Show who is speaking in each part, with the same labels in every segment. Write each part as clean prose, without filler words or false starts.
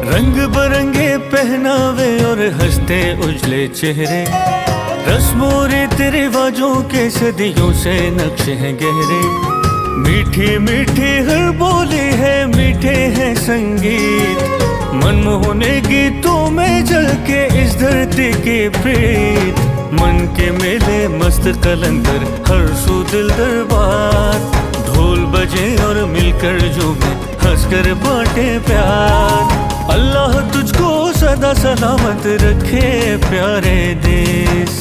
Speaker 1: रंग बिरंगे पहनावे और हंसते उजले चेहरे, रस्मों रीति रिवाजों के सदियों से नक्शे हैं गहरे। मीठी मीठी हर बोली है, मीठे हैं संगीत, मनमोहने गीतों में जल के इस धरती की प्रीत। मन के मेले मस्त कलंदर, हर सू दिल दरबार, ढोल बजे और मिलकर झूमे, हंसकर बांटे प्यार। अल्लाह तुझको सदा सलामत रखे प्यारे देश,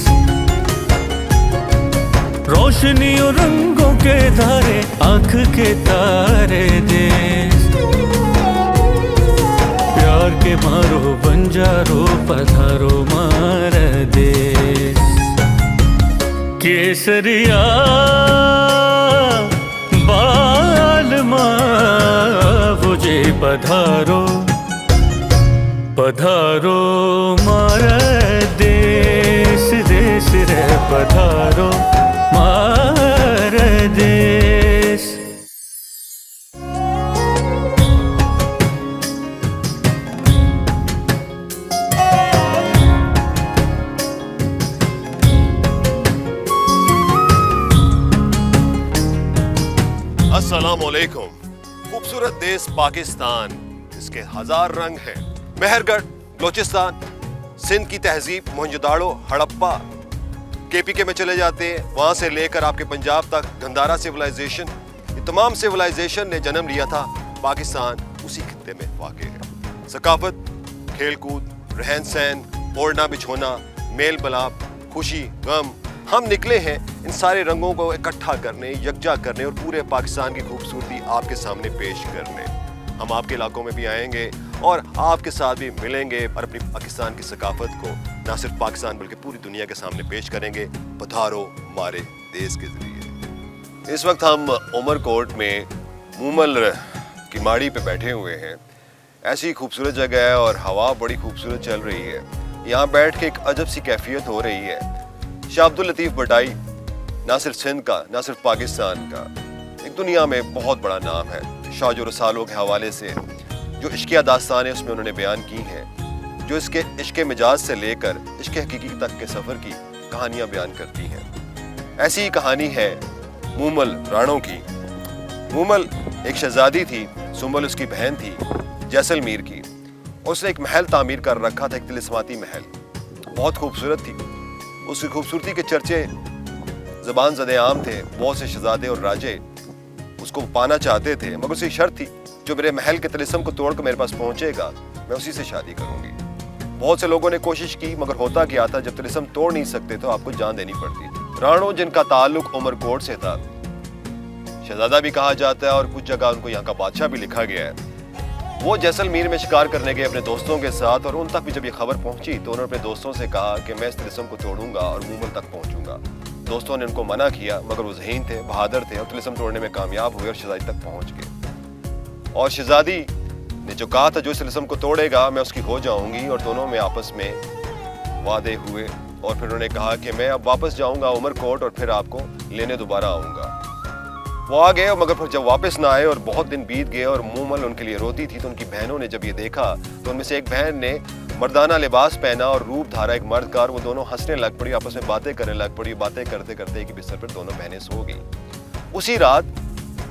Speaker 1: रोशनी और रंगों के धारे, आंख के तारे देश। प्यार के मारो बंजारो, पधारो मार देश। केसरिया बालमा मुझे पधारो, पधारो मार देश, देश रे पधारो मार देश।
Speaker 2: अस्सलामुअलैकुम। खूबसूरत देश पाकिस्तान, इसके हजार रंग हैं। मेहरगढ़, बलोचिस्तान, सिंध की तहजीब, मोहनजोदाड़ो, हड़प्पा, केपीके में चले जाते हैं, वहाँ से लेकर आपके पंजाब तक गंधारा सिविलाइजेशन, ये तमाम सिविलाइजेशन ने जन्म लिया था। पाकिस्तान उसी खित्ते में वाक़ है। सकाफत, खेलकूद, रहन सहन, ओढ़ना बिछोना, मेल मिलाप, खुशी गम, हम निकले हैं इन सारे रंगों को इकट्ठा करने, यकजा करने और पूरे पाकिस्तान की खूबसूरती आपके सामने पेश करने। हम आपके इलाकों में भी आएंगे और आपके साथ भी मिलेंगे और अपनी पाकिस्तान की सकाफत को ना सिर्फ पाकिस्तान बल्कि पूरी दुनिया के सामने पेश करेंगे, पधारो हमारे देश के जरिए। इस वक्त हम उमरकोट में मूमल की माड़ी पे बैठे हुए हैं। ऐसी खूबसूरत जगह है और हवा बड़ी खूबसूरत चल रही है। यहाँ बैठ के एक अजब सी कैफियत हो रही है। शाह अब्दुल लतीफ़ भटाई ना सिर्फ सिंध का, ना सिर्फ पाकिस्तान का, एक दुनिया में बहुत बड़ा नाम है। शाह जो रसालों के हवाले से जो इश्किया दास्तानें उसमें उन्होंने बयान की हैं, जो इसके इश्क मिजाज से लेकर इश्क हकीकी तक के सफ़र की कहानियाँ बयान करती हैं। ऐसी ही कहानी है मूमल राणों की। मूमल एक शहजादी थी, सुंबल उसकी बहन थी, जैसलमेर की। उसने एक महल तामीर कर रखा था, एक तिलिस्माती महल, बहुत खूबसूरत थी। उसकी खूबसूरती के चर्चे ज़बान ज़दे आम थे। बहुत से शहजादे और राजे उसको पाना चाहते थे, मगर उसकी शर्त थी, जो मेरे महल के तिलिस्म को तोड़कर मेरे पास पहुंचेगा, मैं उसी से शादी करूंगी। बहुत से लोगों ने कोशिश की, मगर होता क्या था, जब तिलिस्म तोड़ नहीं सकते तो आपको जान देनी पड़ती थी। राणो जिनका ताल्लुक उमरकोट से था, शहजादा भी कहा जाता है और कुछ जगह उनको यहाँ का बादशाह भी लिखा गया है, वो जैसलमेर में शिकार करने गए अपने दोस्तों के साथ। और उन तक भी जब ये खबर पहुंची तो उन्होंने अपने दोस्तों से कहा कि मैं इस तिलिस्म को तोड़ूंगा और मूमल तक पहुंचूंगा। दोस्तों ने उनको मना किया, मगर वो ज़हीन थे, बहादुर थे और तिलिस्म तोड़ने में कामयाब हुए और शहजादी तक पहुंच गए। और शहजादी ने जो कहा था, जो इस तिलिस्म को तोड़ेगा मैं उसकी हो जाऊंगी, और दोनों में आपस में वादे हुए। और फिर उन्होंने कहा कि मैं अब वापस जाऊंगा उमरकोट और फिर आपको लेने दोबारा आऊंगा। वो आ गए, मगर फिर जब वापस ना आए और बहुत दिन बीत गए और मूमल उनके लिए रोती थी, तो उनकी बहनों ने जब ये देखा तो उनमें से एक बहन ने मर्दाना लिबास पहना और रूप धारा एक मर्द का, और वो दोनों हंसने लग पड़ी, आपस में बातें करने लग पड़ी। बातें करते करते एक बिस्तर पर दोनों बहनें सो गई। उसी रात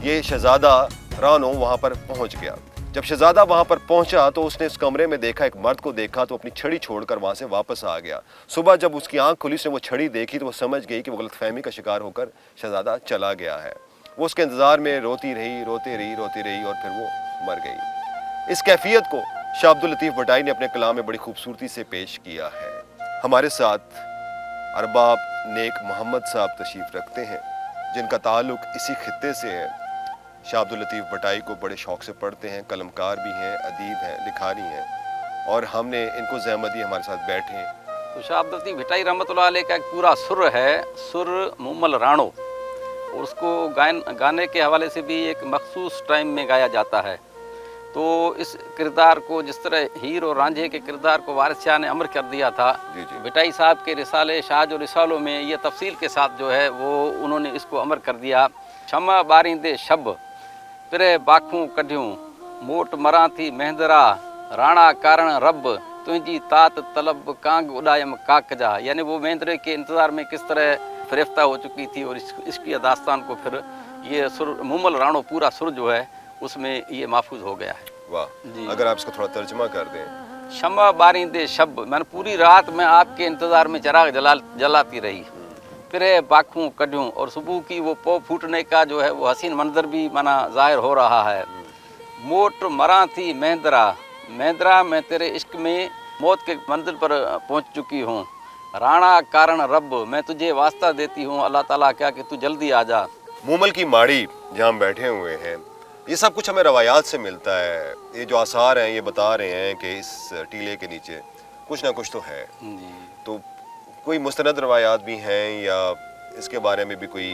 Speaker 2: ये शहजादा रानो वहाँ पर पहुँच गया। जब शहजादा वहाँ पर पहुँचा तो उसने उस कमरे में देखा, एक मर्द को देखा, तो अपनी छड़ी छोड़कर वहाँ से वापस आ गया। सुबह जब उसकी आँख खुली, उसने वो छड़ी देखी तो वो समझ गई कि वो गलतफहमी का शिकार होकर शहजादा चला गया है। वो उसके इंतज़ार में रोती रही और फिर वो मर गई। इस कैफियत को शाह अब्दुल लतीफ़ भटाई ने अपने कलाम में बड़ी खूबसूरती से पेश किया है। हमारे साथ अरबाब नेक मोहम्मद साहब तशरीफ़ रखते हैं, जिनका ताल्लुक इसी खित्ते से है। शाह अब्दुल लतीफ़ भटाई को बड़े शौक़ से पढ़ते हैं, कलमकार भी हैं, अदीब हैं, लिखारी हैं, और हमने इनको ज़हमत दी हमारे साथ बैठे।
Speaker 3: तो शाह अब्दुल लतीफ़ भटाई रहमतुल्लाह अलैह का एक पूरा सुर है, सुर मूमल राणो, और उसको गाने के हवाले से भी एक मखसूस टाइम में गाया जाता है। तो इस किरदार को, जिस तरह हीर और रांझे के किरदार को वारिस शाह ने अमर कर दिया था, भटाई साहब के रिसाले शाह जो रिसालों में ये तफसील के साथ जो है वो उन्होंने इसको अमर कर दिया। शमा बारिंदे शब पिरे बाखूं कढियूं, मोट मरां थी मेहंदरा राणा कारण रब तुझी तात तलब कांग उड़ायम काकजा, यानी वो महेंद्र के इंतज़ार में किस तरह फरिफ्ता हो चुकी थी, और इसकी दास्तान को फिर ये सुर मुमल राणो पूरा सुर जो है उसमें ये महफूज हो गया है।
Speaker 2: वाह, अगर आप इसको थोड़ा तर्जुमा कर दें।
Speaker 3: शम्मा बारिंदे शब, मैंने पूरी रात मैं आपके इंतज़ार में चिराग जलाती रही, फिर पाखूँ कढूँ, और सुबह की वो पौ फूटने का जो है वो हसीन मंजर भी माना ज़ाहिर हो रहा है। मोट मरा थी महेंद्रा मैं तेरे इश्क में मौत के मंजिल पर पहुंच चुकी हूँ। राणा कारण रब मैं तुझे वास्ता देती हूँ अल्लाह ताला क्या कि तू जल्दी आ जा।
Speaker 2: मूमल की माड़ी जहाँ हम बैठे हुए हैं, ये सब कुछ हमें रवायात से मिलता है। ये जो आसार हैं ये बता रहे हैं कि इस टीले के नीचे कुछ ना कुछ तो है।
Speaker 3: जी,
Speaker 2: तो कोई मुस्तनद रवायात भी हैं या इसके बारे में भी कोई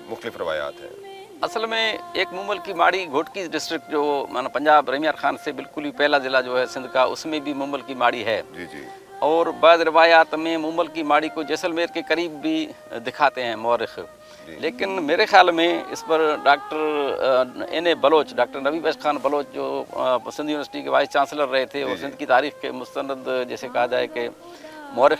Speaker 2: मुख्तलिफ रवायात हैं?
Speaker 3: असल में एक मूमल की माड़ी घोटकी डिस्ट्रिक्ट जो माना पंजाब रमीयार खान से बिल्कुल ही पहला ज़िला जो है सिंध का, उसमें भी मूमल की माड़ी है।
Speaker 2: जी जी।
Speaker 3: और बाद रवायात में मूमल की माड़ी को जैसलमेर के करीब भी दिखाते हैं मौरख, लेकिन मेरे ख्याल में इस पर डॉक्टर N.A. बलोच, डॉक्टर नबी बख्श खान बलोच जो सिंध यूनिवर्सिटी के वाइस चांसलर रहे थे और सिंध की तारीख़ के मुस्तनद जैसे कहा जाए कि मौरख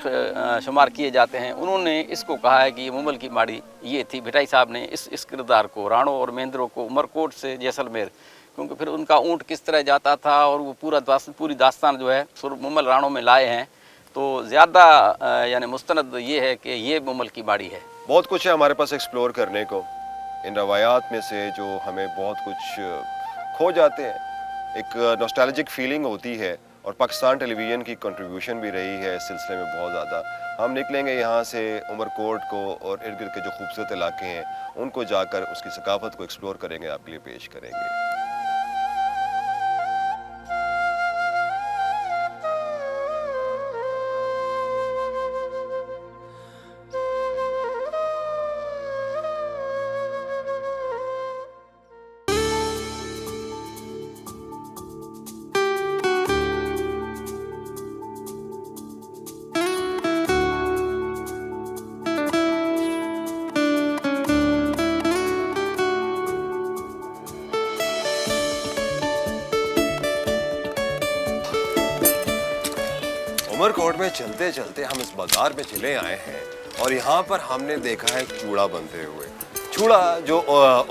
Speaker 3: शुमार किए जाते हैं, उन्होंने इसको कहा है कि ये मुमल की माड़ी ये थी। भिटाई साहब ने इस किरदार को, राणो और महेंद्रों को उमरकोट से जैसलमेर, क्योंकि फिर उनका ऊँट किस तरह जाता था और वो पूरी दास्तान जो है सुर मुमल राणो में लाए हैं, तो ज़्यादा यानी मुस्तनद ये है कि ये मुमल की माड़ी है।
Speaker 2: बहुत कुछ है हमारे पास एक्सप्लोर करने को इन रवायात में से, जो हमें बहुत कुछ खो जाते हैं। एक नॉस्टैल्जिक फीलिंग होती है, और पाकिस्तान टेलीविज़न की कंट्रीब्यूशन भी रही है इस सिलसिले में बहुत ज़्यादा। हम निकलेंगे यहाँ से उमरकोट को और इर्द गिर्द के जो खूबसूरत इलाके हैं उनको जाकर उसकी सकाफत को एक्सप्लोर करेंगे, आपके लिए पेश करेंगे। उमरकोट में चलते चलते हम इस बाजार में चले आए हैं और यहाँ पर हमने देखा है चूड़ा बनते हुए। चूड़ा जो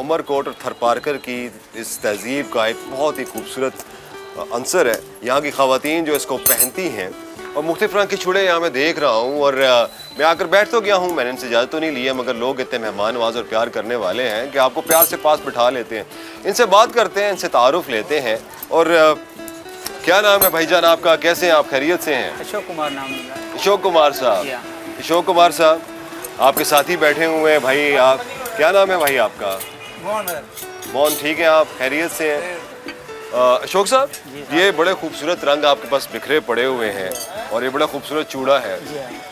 Speaker 2: उमरकोट और थरपारकर की इस तहजीब का एक बहुत ही खूबसूरत अंसर है। यहाँ की ख़वातीन जो इसको पहनती हैं, और मुख्तलिफ रंग के चूड़े यहाँ मैं देख रहा हूँ, और मैं आकर बैठ तो गया हूँ, मैंने इनसे इजाज़त तो नहीं ली है, मगर लोग इतने मेहमान नवाज और प्यार करने वाले हैं कि आपको प्यार से पास बिठा लेते हैं, इनसे बात करते हैं, इनसे तारुफ लेते हैं। और क्या नाम है भाईजान आपका, कैसे हैं आप, खैरियत से हैं?
Speaker 4: अशोक कुमार नाम है।
Speaker 2: अशोक कुमार साहब, अशोक कुमार साहब आपके साथी बैठे हुए हैं भाई। आप क्या नाम है भाई आपका? मोहन। ठीक है, आप खैरियत से हैं? अशोक साहब, ये बड़े खूबसूरत रंग आपके पास बिखरे पड़े हुए हैं और ये बड़ा खूबसूरत चूड़ा है,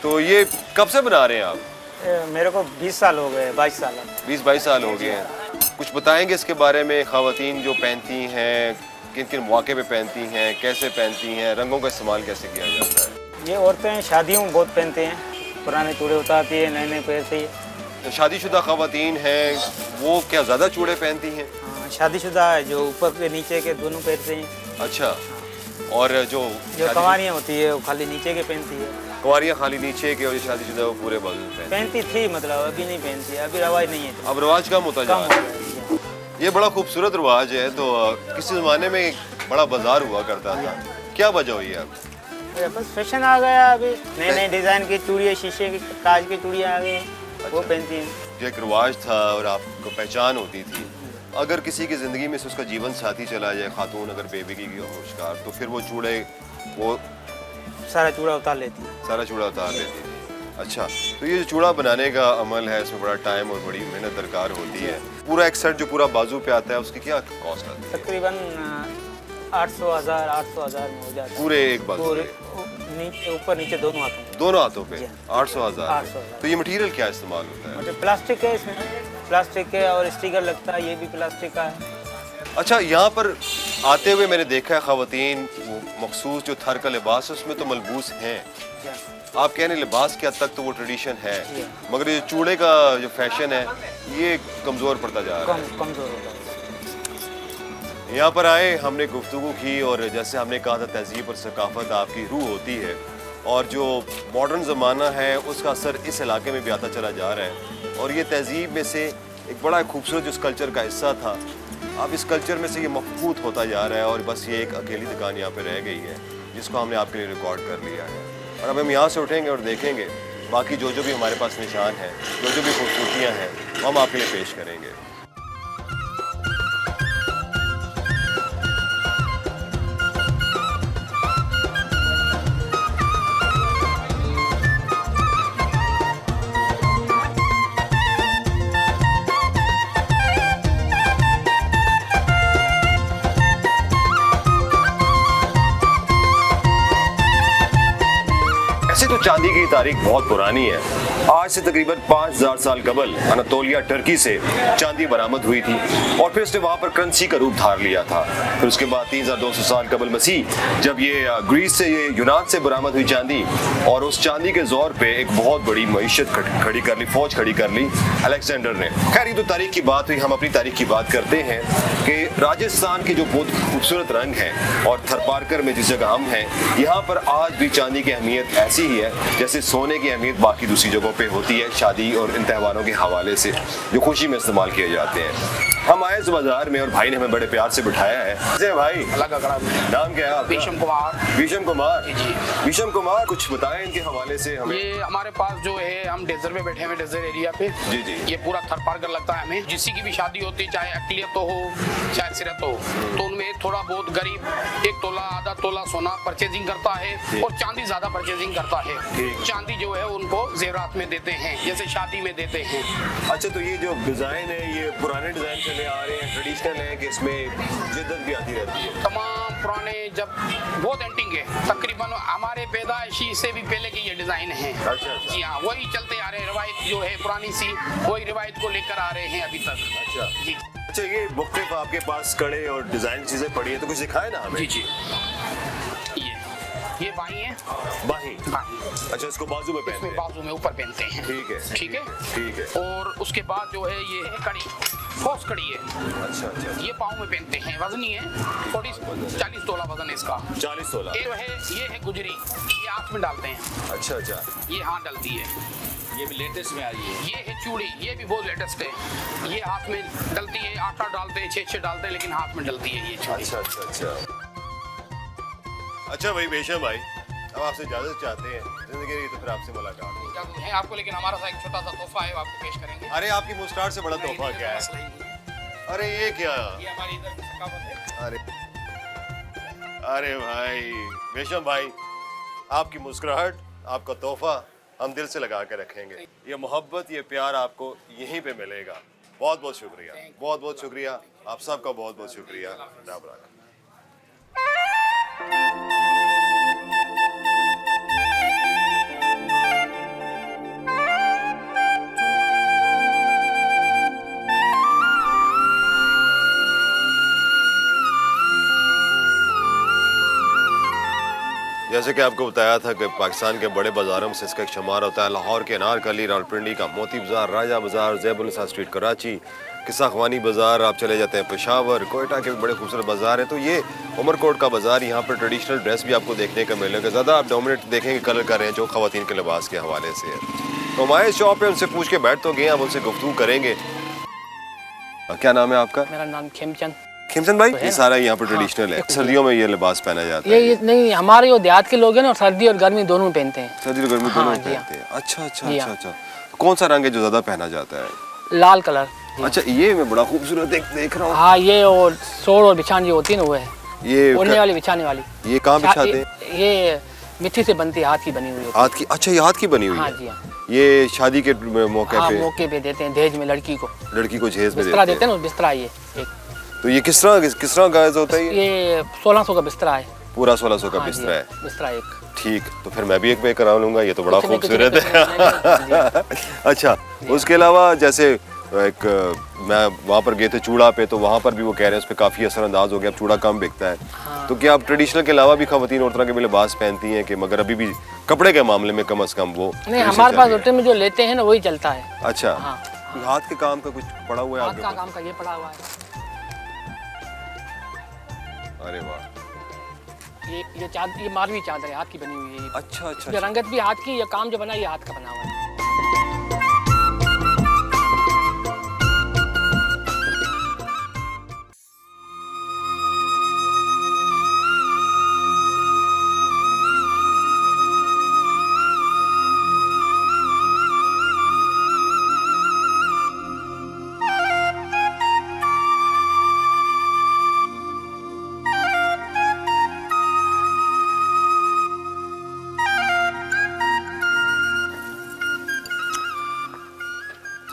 Speaker 2: तो ये कब से बना रहे हैं आप?
Speaker 4: मेरे को 20 साल हो गए, 22 साल।
Speaker 2: 20-22 साल हो गए हैं। कुछ बताएंगे इसके बारे में? ख़वातीन जो पहनती हैं किन किन मौके पे पहनती हैं, कैसे पहनती हैं, रंगों का इस्तेमाल कैसे किया जाता है?
Speaker 4: ये औरतें शादियों में बहुत पहनते हैं, पुराने चूड़े उतारती है, नए नए पहनती है।
Speaker 2: तो शादीशुदा ख़वातीन हैं वो क्या ज़्यादा चूड़े पहनती हैं?
Speaker 4: हाँ, शादीशुदा है जो ऊपर के नीचे के दोनों पहनते हैं।
Speaker 2: अच्छा, और जो
Speaker 4: कंवारियाँ होती है वो खाली नीचे के पहनती है।
Speaker 2: कुंवारियाँ खाली नीचे के, और ये शादीशुदा वो पूरे बाजू पे
Speaker 4: पहनती थी, मतलब अभी नहीं पहनती है, अभी रवाज नहीं है।
Speaker 2: अब रवाज कम होता जा
Speaker 4: कम
Speaker 2: रहा
Speaker 4: हो
Speaker 2: है।
Speaker 4: गया।
Speaker 2: ये बड़ा खूबसूरत रवाज है। तो किसी ज़माने में बड़ा बाजार हुआ करता था, क्या वजह हुई है अब?
Speaker 4: बस फैशन आ गया, अभी नए नए डिज़ाइन की चूड़ियाँ, शीशे की कांच की चूड़ियाँ आ गई, वो पहनती हैं।
Speaker 2: जो एक रिवाज था और आपको पहचान होती थी, अगर किसी की ज़िंदगी में से उसका जीवन साथी चला जाए, खातून अगर बेबी की हो शिकार, तो फिर वो चूड़े वो
Speaker 4: सारा चूड़ा उतार लेती है।
Speaker 2: सारा चूड़ा उतार लेती थी। अच्छा, तो ये जो चूड़ा बनाने का अमल है इसमें बड़ा टाइम और बड़ी मेहनत दरकार होती है। पूरा एक सेट जो पूरा बाजू पे आता है उसकी क्या कॉस्ट आती है?
Speaker 4: तकरीबन 800,000 में हो जाता है।
Speaker 2: पूरे एक बाजू पे?
Speaker 4: नीचे ऊपर नीचे दोनों हाथों में।
Speaker 2: दोनों हाथों पे?
Speaker 4: जी।
Speaker 2: 800,000।
Speaker 4: 800,000।
Speaker 2: तो ये मटेरियल क्या इस्तेमाल होता है?
Speaker 4: मतलब प्लास्टिक है, इसमें प्लास्टिक है और स्टिकर लगता है, ये भी प्लास्टिक का है।
Speaker 2: अच्छा, यहाँ पर आते हुए मैंने देखा है ख़वातीन वो मखसूस जो थर का लिबास है उसमें तो मलबूस हैं। आप कह रहे हैं लिबास के हद तक तो वो ट्रेडिशन है, मगर ये चूड़े का जो फैशन है ये कमज़ोर पड़ता जा रहा है।
Speaker 4: कमज़ोर होता है।
Speaker 2: यहाँ पर आए, हमने गुफ्तगू की और जैसे हमने कहा था तहजीब और सकाफत आपकी रूह होती है और जो मॉडर्न ज़माना है उसका असर इस इलाके में भी आता चला जा रहा है और ये तहजीब में से एक बड़ा खूबसूरत जो इस कल्चर का हिस्सा था, अब इस कल्चर में से ये मफकूद होता जा रहा है और बस ये एक अकेली दुकान यहाँ पे रह गई है जिसको हमने आपके लिए रिकॉर्ड कर लिया है। और अब हम यहाँ से उठेंगे और देखेंगे बाकी जो भी हमारे पास निशान हैं, जो भी खूबसूरतियाँ हैं, हम आपके लिए पेश करेंगे। तो चांदी की तारीख बहुत पुरानी है। आज से तकरीबन 5000 साल कबल अनातोलिया टर्की से चांदी बरामद हुई थी और फिर उसने वहाँ पर करेंसी का रूप धार लिया था। फिर उसके बाद 3200 साल कबल मसीह जब ये ग्रीस से, ये यूनान से बरामद हुई चांदी और उस चांदी के जोर पे एक बहुत बड़ी मईशत खड़ी कर ली, फौज खड़ी कर ली अलेक्जेंडर ने। खैर ये तो तारीख की बात हुई, हम अपनी तारीख की बात करते हैं कि राजस्थान के जो बहुत खूबसूरत रंग हैं और थरपारकर में जिस जगह हम हैं, यहाँ पर आज भी चांदी की अहमियत ऐसी ही है जैसे सोने की अहमियत बाकी दूसरी जगहों पे होती है शादी और इन त्योहारों के हवाले से जो खुशी में इस्तेमाल किए जाते हैं। हम आए इस बाजार में और भाई ने हमें बड़े प्यार से बिठाया है। जय भाई, नाम क्या है आपका?
Speaker 5: भीषम कुमार।
Speaker 2: भीषम कुमार
Speaker 5: जी।
Speaker 2: भीषम कुमार, कुछ बताएं इनके हवाले से हमें।
Speaker 5: ये हमारे पास जो है, हम डेजर्ट में बैठे हुए, डेजर्ट एरिया पे।
Speaker 2: जी जी।
Speaker 5: ये पूरा थरपारकर लगता है हमें। जिसकी की भी शादी होती है, चाहे अकलियत हो चाहे सिरत हो, तो उनमें थोड़ा बहुत गरीब 1 तोला आधा तोला सोना परचेजिंग करता है और चांदी ज्यादा परचेजिंग करता है। चांदी जो है उनको जेवरात में देते हैं, जैसे शादी में देते हैं।
Speaker 2: अच्छा, तो ये जो डिजाइन है ये पुराने डिजाइन चले आ रहे हैं, ट्रेडिशनल है कि इसमें जिद्दत भी आती रहती है?
Speaker 5: तमाम पुराने, जब बहुत एंटिंग है, तकरीबन हमारे पैदाइशी से भी पहले की ये डिजाइन है।
Speaker 2: अच्छा।
Speaker 5: जी हाँ, वही चलते आ रहे हैं, रिवायत जो है पुरानी सी, वही रिवायत को लेकर आ रहे हैं अभी तक।
Speaker 2: अच्छा
Speaker 5: जी।
Speaker 2: अच्छा, ये मुख्तलिफ आपके पास कड़े और डिजाइन चीजें पड़ी है, तो कुछ दिखाए ना हमें।
Speaker 5: जी जी। ये बाही है।
Speaker 2: बाही।
Speaker 5: बाही।
Speaker 2: अच्छा, इसको बाजू में पहनते
Speaker 5: इसमें
Speaker 2: हैं।
Speaker 5: बाजू में ऊपर पहनते हैं।
Speaker 2: ठीक है
Speaker 5: ठीक है।
Speaker 2: ठीक है।
Speaker 5: और उसके बाद जो है ये है कड़ी, ठोस कड़ी है।
Speaker 2: अच्छा अच्छा।
Speaker 5: ये पाँव में पहनते हैं, वजनी है, 40 तोला वजन है इसका।
Speaker 2: 40 तोला।
Speaker 5: ये है गुजरी, ये हाथ में डालते हैं।
Speaker 2: अच्छा अच्छा।
Speaker 5: ये हाथ डलती है,
Speaker 3: ये भी लेटेस्ट में आई है।
Speaker 5: ये है चूड़ी, ये भी बहुत लेटेस्ट है। ये हाथ में डलती है, आटा डालते हैं, 6 डालते हैं, लेकिन हाथ में डलती है ये चूड़ी।
Speaker 2: अच्छा अच्छा अच्छा। अच्छा भाई भीषम भाई, अब आपसे इजाजत चाहते हैं, जिंदगी रही तो फिर आपसे मुलाकात होगी।
Speaker 5: इजाजत है आपको, लेकिन हमारा सा एक छोटा सा तोहफा है, आपको पेश करेंगे।
Speaker 2: अरे आपकी मुस्कुराहट से बड़ा तोहफा क्या है?
Speaker 5: मसला ही नहीं है।
Speaker 2: अरे ये क्या?
Speaker 5: ये हमारी इधर की सकाफत है।
Speaker 2: अरे भाई भीषम भाई, आपकी मुस्कुराहट, आपका तोहफा हम दिल से लगा के रखेंगे। ये मोहब्बत, ये प्यार आपको यहीं पे मिलेगा। बहुत बहुत शुक्रिया, बहुत बहुत शुक्रिया, आप सबका बहुत बहुत शुक्रिया। राम राम। जैसे कि आपको बताया था कि पाकिस्तान के बड़े बाज़ारों से इसका एक शुमार होता है। लाहौर के अनारकली, रावलपिंडी का मोती बाज़ार, राजा बाज़ार, ज़ैबुलनिसा स्ट्रीट कराची, किस्सा ख्वानी बाज़ार, आप चले जाते हैं पेशावर, कोयटा के भी बड़े खूबसूरत बाज़ार हैं। तो ये उमरकोट का बाज़ार, यहाँ पर ट्रेडिशनल ड्रेस भी आपको देखने को मिलेगा। ज़्यादा आप डोमिनेट देखेंगे कलर कर रहे हैं जो ख़वातीन के लिबास के हवाले से है। तो हमारे शॉप पे उनसे पूछ के बैठ तो गए, अब उनसे गुफ्तगू करेंगे। क्या नाम है आपका?
Speaker 6: मेरा नाम खेमचंद।
Speaker 2: खेमचंद भाई, ये सारा यहाँ पर ट्रेडिशनल है। सर्दियों में ये लिबास पहना जाता है?
Speaker 6: ये नहीं, हमारे जो देहात के लोग हैं ना, सर्दी और गर्मी दोनों पहनते हैं।
Speaker 2: सर्दी और गर्मी दोनों
Speaker 6: हाँ, जी हाँ।
Speaker 2: पहनते हैं। अच्छा अच्छा
Speaker 6: जी
Speaker 2: अच्छा
Speaker 6: हाँ।
Speaker 2: अच्छा। कौन सा रंग है जो ज्यादा पहना जाता है?
Speaker 6: लाल कलर।
Speaker 2: अच्छा, ये मैं बड़ा खूबसूरत देख रहा हूँ।
Speaker 6: हाँ, ये और सोड़ और बिछान जो होती है ना, वो है।
Speaker 2: ये
Speaker 6: ओढ़ने वाली, बिछाने वाली।
Speaker 2: ये कहाँ बिछाते हैं?
Speaker 6: ये मिट्टी से बनती है, हाथ की बनी हुई होती है।
Speaker 2: हाथ की? अच्छा, ये हाथ की बनी हुई
Speaker 6: हाँ
Speaker 2: है।
Speaker 6: जी हाँ।
Speaker 2: ये शादी के मौके
Speaker 6: हाँ,
Speaker 2: पे
Speaker 6: मौके पे देते हैं, दहेज में लड़की को।
Speaker 2: लड़की को जहेज में
Speaker 6: बिस्तरा
Speaker 2: देते
Speaker 6: देते
Speaker 2: हैं।
Speaker 6: हैं ना, बिस्तरा ये एक।
Speaker 2: तो ये किस तरह गायज होता है?
Speaker 6: ये 1600 का बिस्तरा है।
Speaker 2: पूरा 1600 का
Speaker 6: हाँ जी,
Speaker 2: बिस्तरा है?
Speaker 6: बिस्तरा एक।
Speaker 2: ठीक, तो फिर मैं भी एक पे करा लूंगा, ये तो बड़ा
Speaker 6: कुछ नहीं,
Speaker 2: खूबसूरत
Speaker 6: कुछ नहीं,
Speaker 2: है। अच्छा, उसके अलावा जैसे एक मैं वहाँ पर गए थे चूड़ा पे, तो वहाँ पर भी वो कह रहे हैं उस पर काफ़ी असरअंदाज हो गया, अब चूड़ा कम बिकता है।
Speaker 6: हाँ।
Speaker 2: तो क्या आप ट्रेडिशनल के अलावा भी खवातीन और तरह के भी लिबास पहनती हैं कि मगर अभी भी कपड़े के मामले में कम से कम वो
Speaker 6: नहीं, हमारे पास होटल में जो लेते हैं ना, वही चलता है।
Speaker 2: अच्छा।
Speaker 6: हाँ।
Speaker 2: हाथ के काम का कुछ पड़ा हुआ है
Speaker 6: हाथ
Speaker 2: आपके
Speaker 6: का
Speaker 2: पास?
Speaker 6: काम का ये पड़ा हुआ है।
Speaker 2: अरे वाह,
Speaker 6: ये मारवी चादर है, हाथ की बनी हुई है।
Speaker 2: अच्छा अच्छा,
Speaker 6: जो रंगत भी हाथ की, ये काम जो बना ये हाथ का बना हुआ है।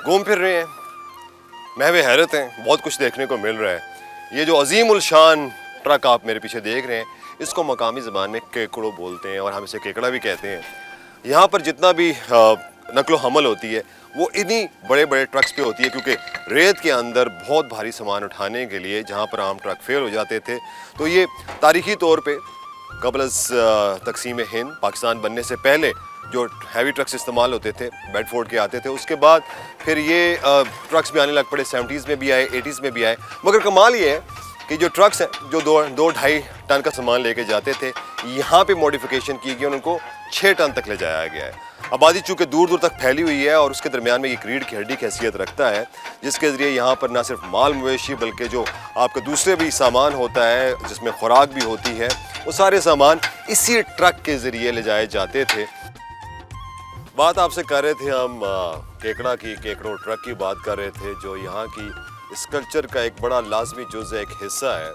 Speaker 2: घूम फिर रहे हैं, महवे हैरत हैं, बहुत कुछ देखने को मिल रहा है। ये जो अजीम उल शान ट्रक आप मेरे पीछे देख रहे हैं, इसको मकामी ज़बान में केकड़ो बोलते हैं और हम इसे केकड़ा भी कहते हैं। यहाँ पर जितना भी नकलो हमल होती है वो इन्हीं बड़े बड़े ट्रक्स पे होती है, क्योंकि रेत के अंदर बहुत भारी सामान उठाने के लिए जहाँ पर आम ट्रक फेल हो जाते थे, तो ये तारीखी तौर पे कबल तकसीम हिंद पाकिस्तान बनने से पहले जो हैवी ट्रक्स इस्तेमाल होते थे बेडफोर्ड के आते थे, उसके बाद फिर ये ट्रक्स भी आने लग पड़े, 70s में भी आए, 80s में भी आए। मगर कमाल ये है कि जो ट्रक्स हैं जो 2-2.5 टन का सामान लेके जाते थे, यहाँ पे मॉडिफिकेशन की गई, उनको 6 टन तक ले जाया गया है। आबादी चूँकि दूर दूर तक फैली हुई है और उसके दरमियान में ये रीढ़ की हड्डी की हैसियत रखता है, जिसके ज़रिए यहाँ पर ना सिर्फ माल मवेशी बल्कि जो आपका दूसरे भी सामान होता है जिसमें खुराक भी होती है, वो सारे सामान इसी ट्रक के ज़रिए ले जाए जाते थे। बात आपसे कर रहे थे हम केकड़ा की, केकड़ो ट्रक की बात कर रहे थे, जो यहाँ की इस कल्चर का एक बड़ा लाजमी जुज़, एक हिस्सा है।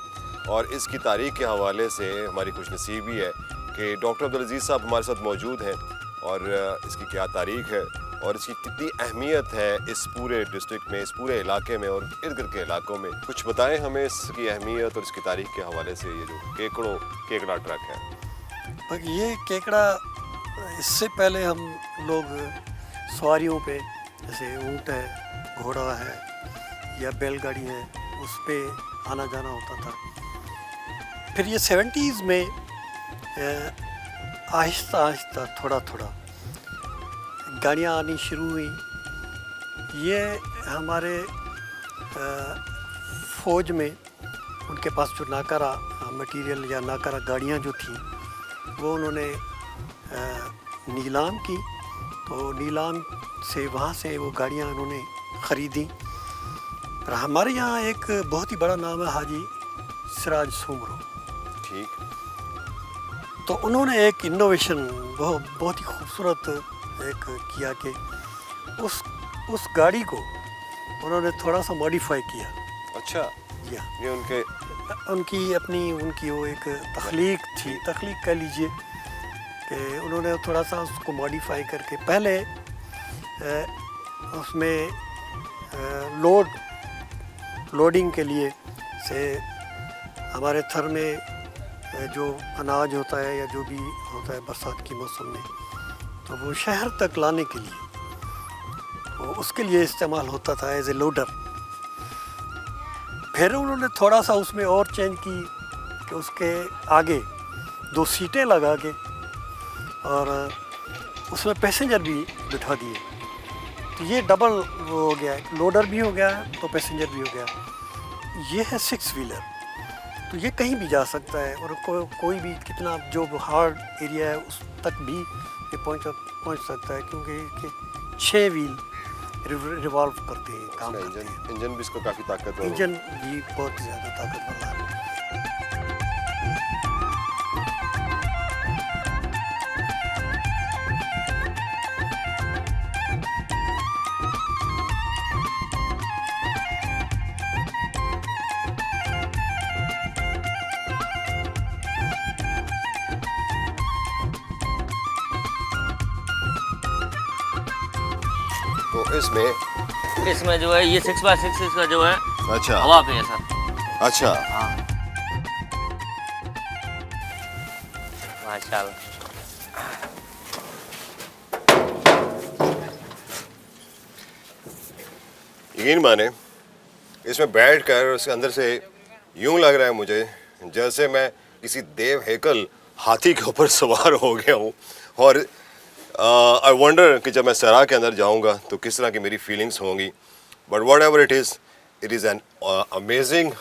Speaker 2: और इसकी तारीख के हवाले से हमारी खुशनसीबी है कि डॉक्टर अब्दुल अजीज़ साहब हमारे साथ मौजूद हैं और इसकी क्या तारीख है और इसकी कितनी अहमियत है इस पूरे डिस्ट्रिक्ट में, इस पूरे इलाके में और इर्द गिर्द के इलाकों में। कुछ बताएं हमें इसकी अहमियत और इसकी तारीख के हवाले से, ये जो केकड़ा ट्रक है।
Speaker 7: ये केकड़ा, इससे पहले हम लोग सवारियों पे जैसे ऊँट है, घोड़ा है या बैलगाड़ी है, उस पे आना जाना होता था। फिर ये 70s में आहिस्ता आहिस्ता थोड़ा थोड़ा गाड़ियाँ आनी शुरू हुई। ये हमारे फ़ौज में उनके पास जो नाकारा मटीरियल या नाकारा गाड़ियाँ जो थी वो उन्होंने नीलाम की, तो नीलाम से वहाँ से वो गाड़ियाँ उन्होंने ख़रीदी। पर हमारे यहाँ एक बहुत ही बड़ा नाम है हाजी सिराज सुमरो,
Speaker 2: ठीक।
Speaker 7: तो उन्होंने एक इनोवेशन बहुत ही खूबसूरत एक किया कि उस गाड़ी को उन्होंने थोड़ा सा मॉडिफाई किया।
Speaker 2: अच्छा
Speaker 7: जी हाँ,
Speaker 2: ये
Speaker 7: उनकी वो एक तख्लीक थी, तख्लीक कह लीजिए, कि उन्होंने थोड़ा सा उसको मॉडिफाई करके पहले उसमें लोडिंग के लिए से हमारे थर में जो अनाज होता है या जो भी होता है बरसात के मौसम में, तो वो शहर तक लाने के लिए, तो उसके लिए इस्तेमाल होता था एज ए लोडर। फिर उन्होंने थोड़ा सा उसमें और चेंज की कि उसके आगे 2 सीटें लगा के और उसमें पैसेंजर भी बिठा दिए, तो ये डबल वो हो गया, लोडर भी हो गया तो पैसेंजर भी हो गया। ये है 6 व्हीलर, तो ये कहीं भी जा सकता है और कोई भी कितना जो हार्ड एरिया है उस तक भी ये पहुंच सकता है, क्योंकि 6 व्हील रिवॉल्व करते हैं, काम करते हैं।
Speaker 2: इंजन भी इसका काफ़ी ताकतवर,
Speaker 7: इंजन भी बहुत ज़्यादा ताकतवर है।
Speaker 2: तो
Speaker 8: इसमें जो है ये 6x6 इसका जो है
Speaker 2: अच्छा
Speaker 8: हवा पे है सर।
Speaker 2: अच्छा,
Speaker 8: हाँ माशाल्लाह।
Speaker 2: यकीन माने इसमें बैठ कर उसके अंदर से यूं लग रहा है मुझे जैसे मैं किसी देव हैकल हाथी के ऊपर सवार हो गया हूँ। और आई वंडर कि जब मैं सरा के अंदर जाऊँगा तो किस तरह की मेरी फीलिंग्स होंगी। But what ever it is an amazing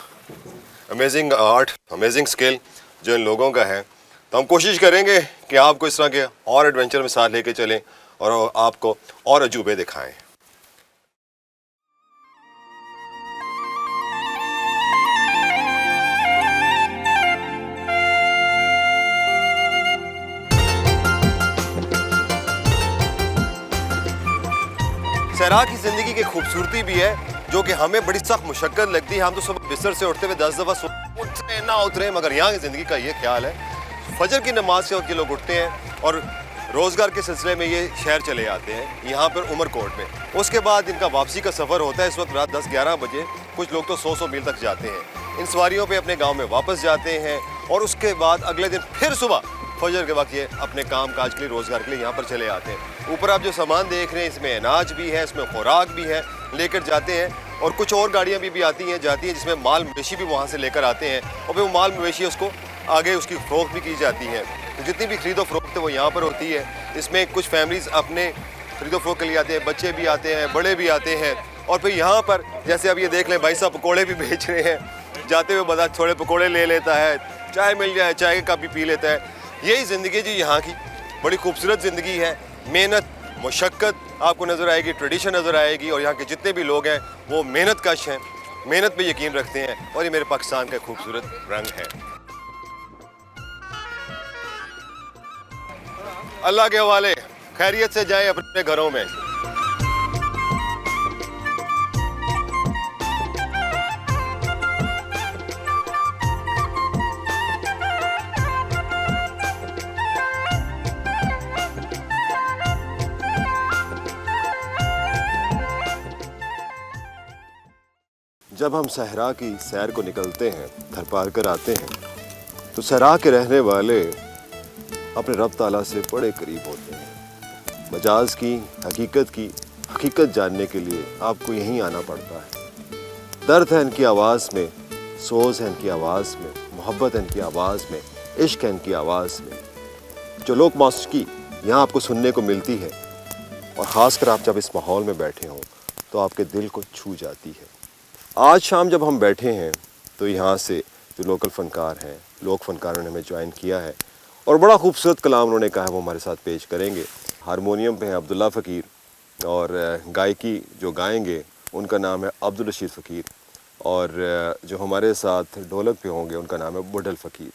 Speaker 2: amazing art, amazing skill जो इन लोगों का है। तो हम कोशिश करेंगे कि आपको इस तरह के और एडवेंचर में साथ लेके चलें और आपको और अजूबे दिखाएं। सहरा की ज़िंदगी की खूबसूरती भी है जो कि हमें बड़ी सख्त मुशक्क़त लगती है। हम तो सुबह बिस्तर से उठते हुए 10 दफ़ा उतरे ना उतरे, मगर यहाँ की ज़िंदगी का ये ख्याल है फजर की नमाज से के लोग उठते हैं और रोज़गार के सिलसिले में ये शहर चले जाते हैं यहाँ पर उमरकोट में। उसके बाद इनका वापसी का सफ़र होता है इस वक्त रात 10-11 बजे। कुछ लोग तो 100 मील तक जाते हैं। इन सवारियों पर अपने गाँव में वापस जाते हैं और उसके बाद अगले दिन फिर सुबह फजर के वक्त ये अपने काम काज के लिए, रोज़गार के लिए यहाँ पर चले आते हैं। ऊपर आप जो सामान देख रहे हैं इसमें अनाज भी है, इसमें खुराक भी है, लेकर जाते हैं। और कुछ और गाड़ियाँ भी आती हैं जाती हैं जिसमें माल मवेशी भी वहाँ से लेकर आते हैं और फिर वो माल मवेशी उसको आगे उसकी फ़रोख्त भी की जाती है। तो जितनी भी खरीदो फरोख्त है वो यहाँ पर होती है। इसमें कुछ फैमिलीज़ अपने खरीदो फरोख्त के लिए आते हैं, बच्चे भी आते हैं, बड़े भी आते हैं। और फिर यहाँ पर जैसे अब ये देख लें भाई साहब पकौड़े भी बेच रहे हैं। जाते हुए बंदा थोड़े पकौड़े ले लेता है, चाय मिल जाए चाय का भी पी लेता है। यही ज़िंदगी जी यहाँ की बड़ी खूबसूरत ज़िंदगी है। मेहनत, मुशक्क़त आपको नज़र आएगी, ट्रेडिशन नज़र आएगी और यहाँ के जितने भी लोग हैं वो मेहनत कश हैं, मेहनत पे यकीन रखते हैं और ये मेरे पाकिस्तान का खूबसूरत रंग है। अल्लाह के हवाले, खैरियत से जाएं अपने घरों में। जब हम सहरा की सैर को निकलते हैं, थर पार कर आते हैं, तो सहरा के रहने वाले अपने रब ताला से बड़े करीब होते हैं। मजाज की हकीकत जानने के लिए आपको यहीं आना पड़ता है। दर्द है इनकी आवाज़ में, सोज है इनकी आवाज़ में, मोहब्बत है इनकी आवाज़ में, इश्क है इनकी आवाज़ में। जो लोक मौसीकी यहाँ आपको सुनने को मिलती है और ख़ासकर आप जब इस माहौल में बैठे हों तो आपके दिल को छू जाती है। आज शाम जब हम बैठे हैं तो यहाँ से जो लोकल फ़नकार हैं, लोक फ़नकारों ने हमें ज्वाइन किया है और बड़ा खूबसूरत कलाम उन्होंने कहा है वो हमारे साथ पेश करेंगे। हारमोनियम पे हैं अब्दुल्ला फ़कीर और गायकी जो गाएंगे उनका नाम है अब्दुल रशीद फ़कीर और जो हमारे साथ ढोलक पे होंगे उनका नाम है बुढ़ल फ़कीर।